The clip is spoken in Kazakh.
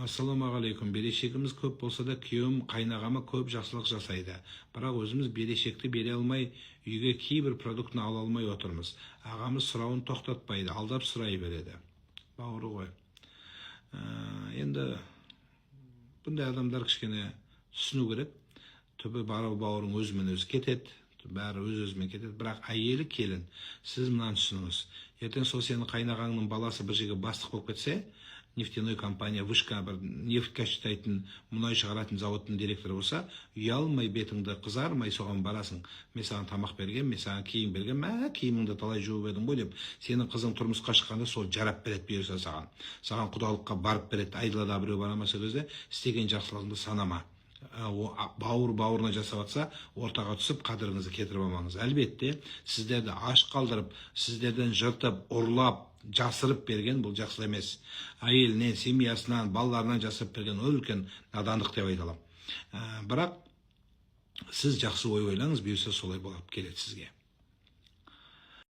Ассалаумағалейкум. Берешегіміз көп болса да күйеуім қайнағама көп жақсылық жасайды. Бірақ өзіміз берешекті бере алмай, үйге кейбір продуктыны ала алмай отырмыз. Ағамыз сұрауын тоқтатпайды, алдап сұрай береді. Бауыры ғой. Енді бұндай адамдар кішкене түсіну керек. Түбі бауырың өзімен өзі кетеді. Бәрі өз-өзімен кетеді. Бірақ әйелі келін. Сіз мынаны түсініңіз. Ертең сол сенің қайнағаңның баласы бір жерге бастық болып кетсе, нефтяной компания, вышка бір нефть качтайтын, мұнай шығаратын зауыттың директоры болса, ұялмай бетіңді қызармай соған барасың. Мен саған тамақ берген, мен саған киім берген, киіміңді талай жуып едің ғой деп, сенің қызың тұрмысқа шыққанда сол жарап береді бұйырса саған. Саған құдалыққа барып береді, айдалада біреу барамаса кезде, істеген жақсылығыңды санама. Бауырына жасап атса, ортаға түсіп, қадіріңізді кетіріп алмаңыз. Әлбетте, сіздерді аш қалдырып, сіздерден жыртып, ұрлап, жасырып берген бұл жақсы емес. Әйелінен, семьясынан, балаларынан жасырып берген үлкен надандық деп айталам. Бірақ сіз жақсы ой ойлаңыз, бұйырса солай болып келеді сізге.